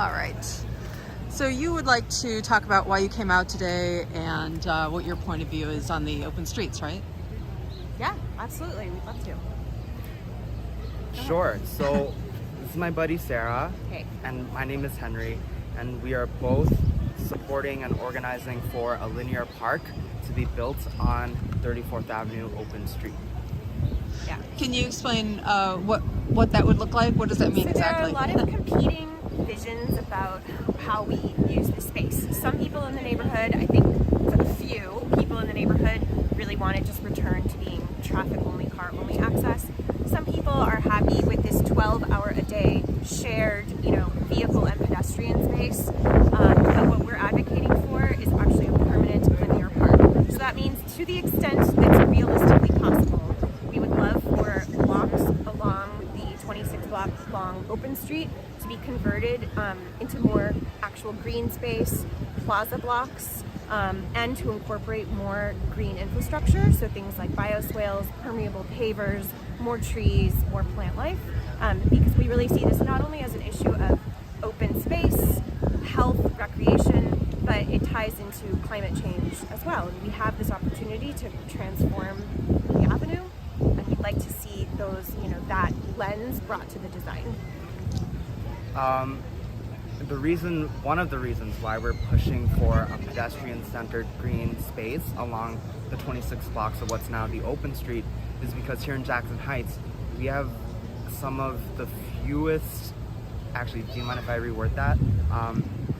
All right. So you would like to talk about why you came out today and what your point of view is on the open streets, right? Yeah, absolutely. We'd love to. Sure. So this is my buddy Sarah, Hey. and my name is Henry, and we are both supporting and organizing for a linear park to be built on 34th Avenue open street. Yeah. Can you explain what that would look like? What does that mean So exactly? there are a lot of competing visions about how we use the space. Some people in the neighborhood, I think a few people in the neighborhood really want to just return to being traffic-only, car-only access. Some people are happy with this 12-hour-a-day shared, vehicle and pedestrian space. But what we're advocating for is actually a permanent linear park. So that means, to the extent that's realistically possible, we would love for blocks along the 26-block-long open street to be converted into more actual green space, plaza blocks, and to incorporate more green infrastructure, so things like bioswales, permeable pavers, more trees, more plant life, because we really see this not only as an issue of open space, health, recreation, but it ties into climate change as well. And we have this opportunity to transform the avenue, and we'd like to see those, that lens brought to the design. One of the reasons why we're pushing for a pedestrian-centered green space along the 26 blocks of what's now the open street is because here in Jackson Heights, we have some of the fewest, actually, do you mind if I reword that?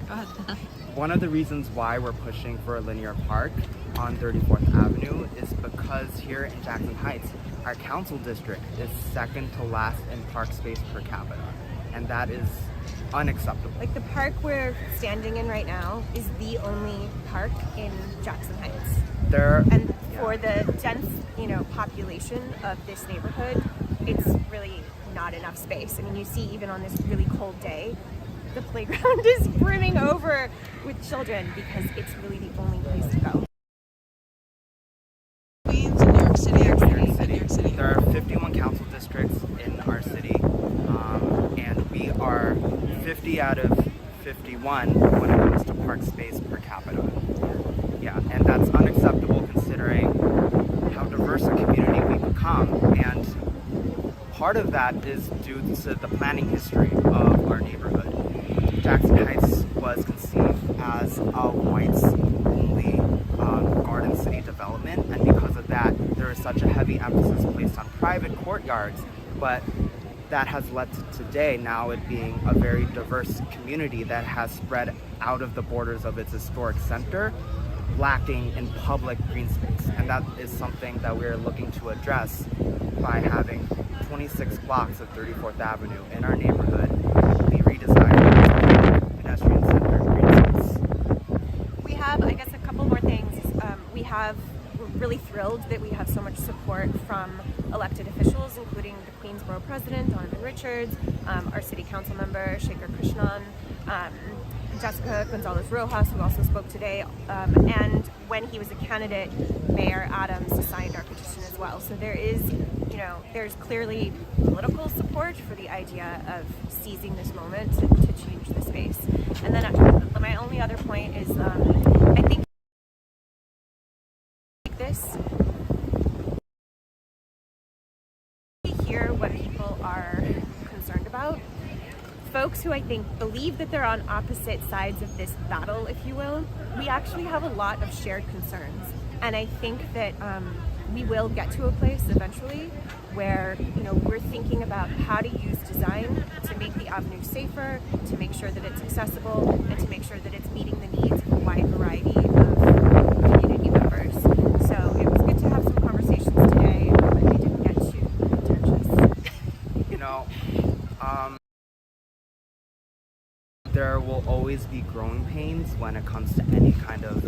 Go ahead. One of the reasons why we're pushing for a linear park on 34th Avenue is because here in Jackson Heights, our council district is second to last in park space per capita, and that is unacceptable. Like the park we're standing in right now is the only park in Jackson Heights. For the dense, population of this neighborhood, it's really not enough space. I mean, you see even on this really cold day, the playground is brimming over with children because it's really the only place to go. Queens in New York City. New York City. There are 51 council districts in our city, and we are 50 out of 51 when it comes to park space per capita. Yeah, and that's unacceptable considering how diverse a community we've become. And part of that is due to the planning history of our neighborhood. Jackson Heights was conceived as a whites-only garden city development, and because of that, there is such a heavy emphasis placed on private courtyards, but that has led to today now it being a very diverse community that has spread out of the borders of its historic center, lacking in public green space. And that is something that we're looking to address by having 26 blocks of 34th Avenue in our neighborhood be redesigned as pedestrian center green space. We have, I guess, a couple more things. We're really thrilled that we have so much support from elected officials, including the Queensborough president, Donovan Richards, our city council member, Shekhar Krishnan, Jessica Gonzalez-Rojas, who also spoke today, and when he was a candidate, Mayor Adams signed our petition as well. So there is, there's clearly political support for the idea of seizing this moment to change the space. And then my only other point is, I think this, we hear what people are concerned about. Folks who I think believe that they're on opposite sides of this battle, if you will, we actually have a lot of shared concerns. And I think that we will get to a place eventually where, we're thinking about how to use design to make the avenue safer, to make sure that it's accessible, and to make sure that it's meeting the needs of a wide variety of community members. So it was good to have some conversations today, but they didn't get too contentious. There will always be growing pains when it comes to any kind of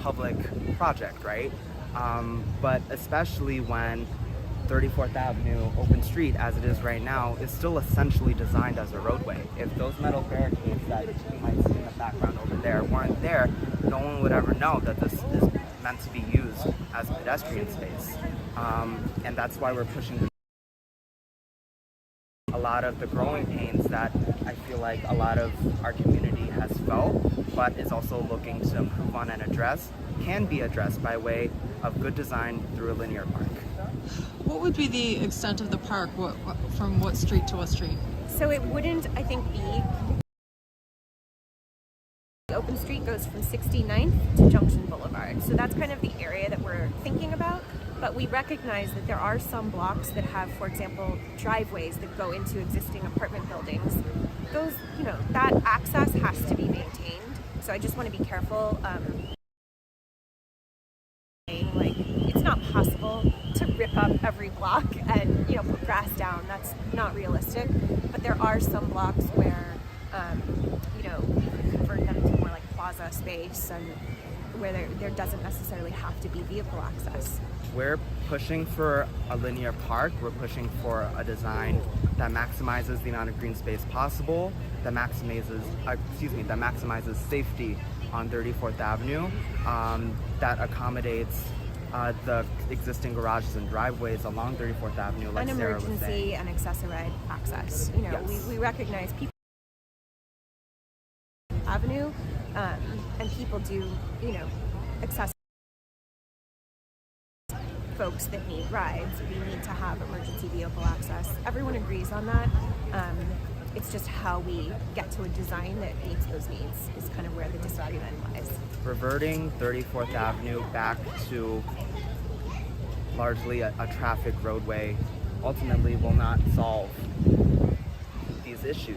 public project, right? But especially when 34th Avenue open street, as it is right now, is still essentially designed as a roadway. If those metal barricades that you might see in the background over there weren't there, no one would ever know that this is meant to be used as pedestrian space. And that's why we're pushing lot of the growing pains that I feel like a lot of our community has felt, but is also looking to improve on and address, can be addressed by way of good design through a linear park. What would be the extent of the park? From what street to what street? So it wouldn't, I think, be... The open street goes from 69th to Junction Boulevard. So that's kind of the area that we're thinking about. But we recognize that there are some blocks that have, for example, driveways that go into existing apartment buildings. Those, that access has to be maintained. So I just want to be careful. It's not possible to rip up every block and, put grass down. That's not realistic. But there are some blocks where, we could convert them to more like plaza space and where there doesn't necessarily have to be vehicle access. We're pushing for a linear park. We're pushing for a design that maximizes the amount of green space possible, that maximizes safety on 34th Avenue, that accommodates the existing garages and driveways along 34th Avenue, like an Sarah was emergency saying. and accessorized access. Yes. We recognize people avenue, and people do, access folks that need rides. We need to have emergency vehicle access. Everyone agrees on that. It's just how we get to a design that meets those needs is kind of where the disagreement lies. Reverting 34th Avenue back to largely a traffic roadway ultimately will not solve these issues.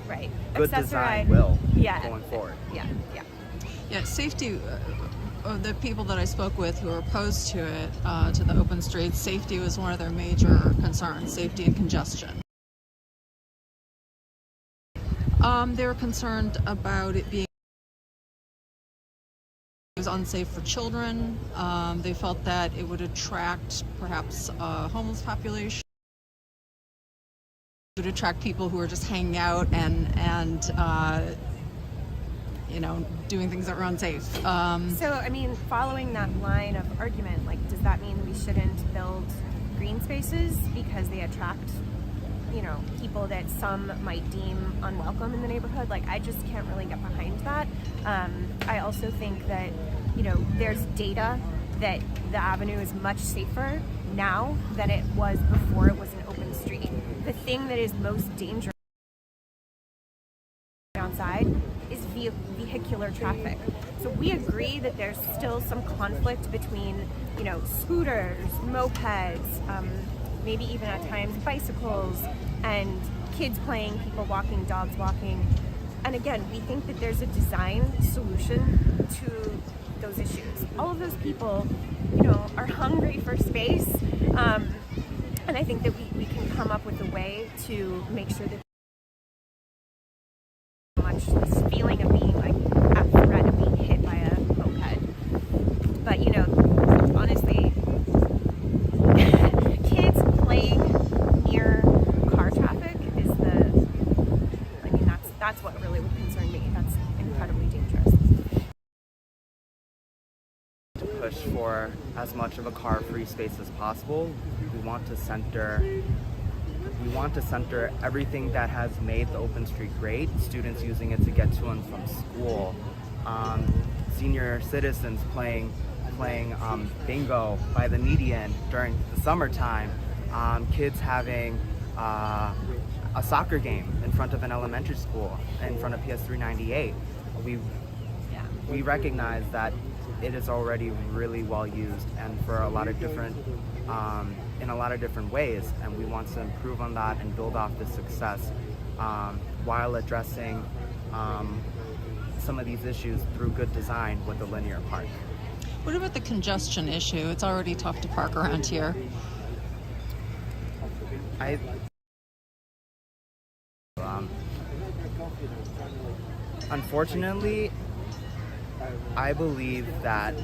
Right. Good design will, going forward. Yeah, safety. The people that I spoke with who were opposed to it, to the open streets, safety was one of their major concerns, safety and congestion. They were concerned about it being unsafe for children. They felt that it would attract perhaps a homeless population. It would attract people who are just hanging out and doing things that were unsafe. So, following that line of argument, does that mean we shouldn't build green spaces because they attract, people that some might deem unwelcome in the neighborhood? I just can't really get behind that. I also think that, there's data that the avenue is much safer now than it was before it was an open street. The thing that is most dangerous outside is vehicular traffic. So we agree that there's still some conflict between, scooters, mopeds, maybe even at times bicycles, and kids playing, people walking, dogs walking. And again, we think that there's a design solution to those issues. All of those people, are hungry for space, and I think that we can come up with a way to make sure that much this feeling of being at threat of being hit by a moped. But honestly, kids playing near car traffic is that's what really would concern me. That's incredibly dangerous. To push for as much of a car-free space as possible, we want to center everything that has made the open street great, students using it to get to and from school, senior citizens playing bingo by the median during the summertime, kids having a soccer game in front of an elementary school, in front of PS 398. We recognize that it is already really well used and for a lot of different in a lot of different ways, and we want to improve on that and build off this success while addressing some of these issues through good design with the linear park. What about the congestion issue? It's already tough to park around here. Unfortunately, I believe that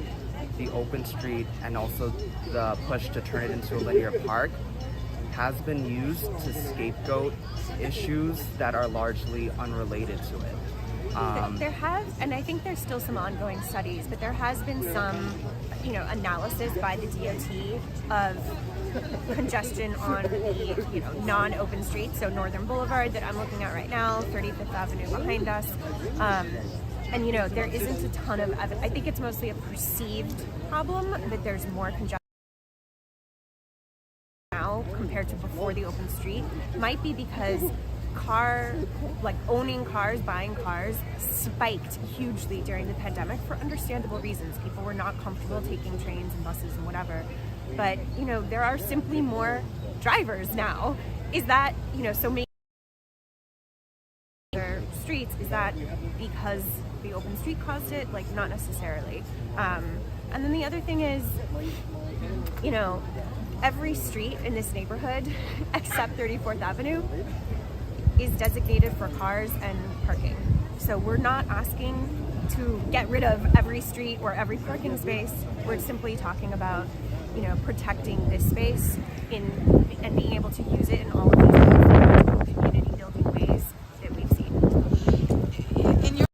the open street and also the push to turn it into a linear park has been used to scapegoat issues that are largely unrelated to it. There has, and I think there's still some ongoing studies, but there has been some, analysis by the DOT of congestion on the, non-open streets. So Northern Boulevard that I'm looking at right now, 35th Avenue behind us. And there isn't a ton of evidence. I think it's mostly a perceived problem that there's more congestion now compared to before the open street. Might be because owning cars, buying cars spiked hugely during the pandemic for understandable reasons. People were not comfortable taking trains and buses and whatever. But, there are simply more drivers now. Is that, so many streets, is that because the open street caused it? Like, not necessarily. And then the other thing is, every street in this neighborhood except 34th Avenue is designated for cars and parking. So we're not asking to get rid of every street or every parking space. We're simply talking about, protecting this space and being able to use it in all of these community building ways that we've seen. In your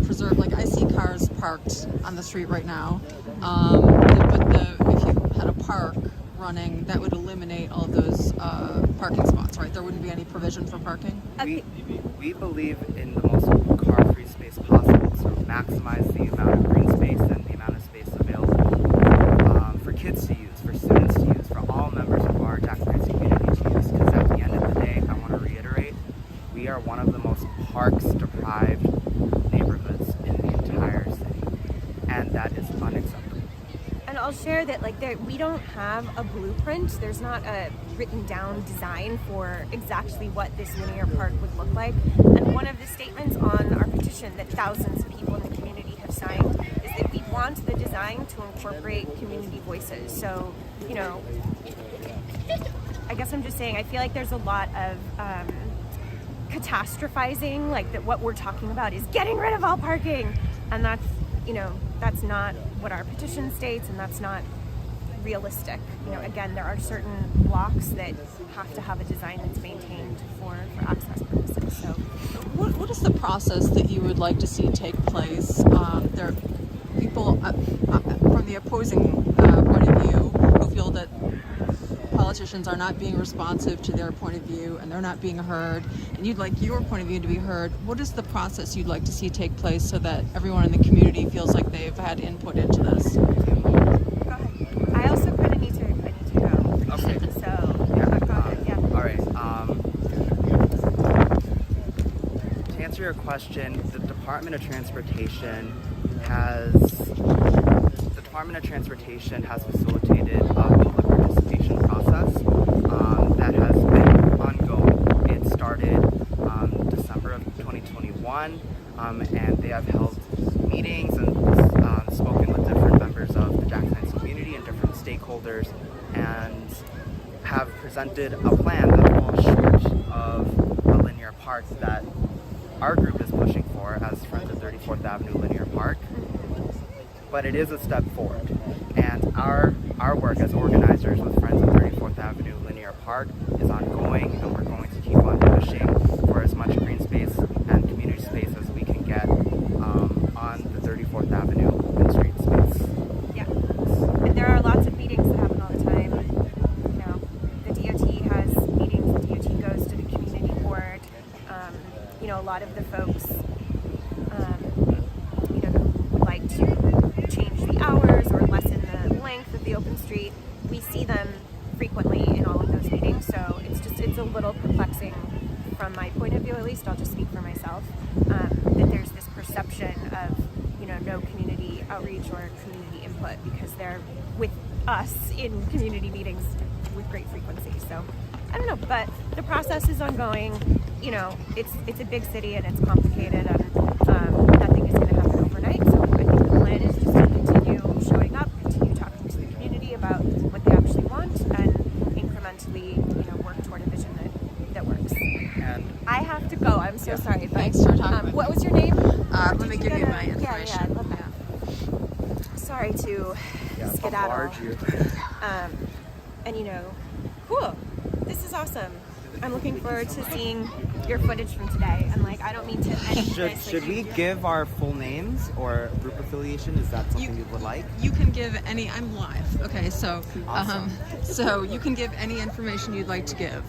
preserve, I see cars parked on the street right now, if you had a park running, that would eliminate all those parking spots, right? There wouldn't be any provision for parking? We believe in the most car-free space possible to maximize the amount of green space and the amount of space available for kids to use, for students to use, for all members of our Jackson Heights community to use. Because at the end of the day, I want to reiterate, we are one of the most parks-deprived neighborhoods in the entire city, and that is unacceptable. And I'll share that we don't have a blueprint. There's not a written down design for exactly what this linear park would look like. And one of the statements on our petition that thousands of people in the community have signed is that we want the design to incorporate community voices. So, I guess I'm just saying, I feel like there's a lot of catastrophizing, that what we're talking about is getting rid of all parking. And that's not what our petition states, and that's not realistic. Again, there are certain blocks that have to have a design that's maintained for access purposes. So, what is the process that you would like to see take place? There are people from the opposing point of view who feel that politicians are not being responsive to their point of view and they're not being heard, and you'd like your point of view to be heard. What is the process you'd like to see take place so that everyone in the community feels like they've had input into this? Go ahead. I also kind of need to go. Okay. So, Yeah. go ahead. Yeah. All right. To answer your question, the Department of Transportation has facilitated a public participation process that has been ongoing. It started December of 2021, and they have held meetings and spoken with different members of the Jackson Heights community and different stakeholders, and have presented a plan that falls short of a linear park that our group is pushing for as Friends of 34th Avenue Linear Park. But it is a step forward, and our work as organizers with Friends of 34th Avenue Linear Park is ongoing, and we're going to keep on pushing for as much green space and community space as we can get on the 34th Avenue open street space. Yeah, and there are lots of meetings that happen all the time. The DOT has meetings, the DOT goes to the community board. A lot of the folks, would like to change the hours or lessen the length of the open street. We see them frequently in all of those meetings, so it's a little perplexing from my point of view, at least. I'll just speak for myself, that there's this perception of, no community outreach or community input, because they're with us in community meetings with great frequency. So I don't know, but the process is ongoing. It's a big city and it's complicated, and nothing is going to happen overnight. So I think the plan is just to continue showing up, continue talking to the community about what they actually want, and incrementally, work toward a vision that works. And I have to go. I'm so sorry. But, Thanks for talking. what was your name? Let me give you my information. Yeah, I love that. Sorry to bombard skedaddle. you. And cool. This is awesome. I'm looking forward to seeing your footage from today. And I don't mean to edit this. Should we give our full names or group affiliation? Is that something you would like? You can give any. I'm live. Okay, so Awesome. so you can give any information you'd like to give.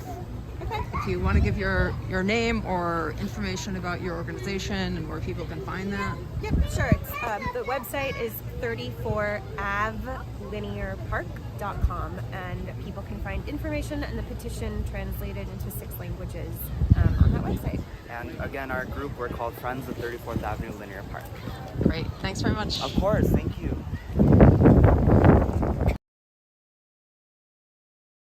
Okay. If you want to give your name or information about your organization and where people can find that. Yep, sure. It's, the website is 34avlinearpark.com, and people can find information and the petition translated into 6 languages on that website. And again, our group, we're called Friends of 34th Avenue Linear Park. Great. Thanks very much. Of course, thank you.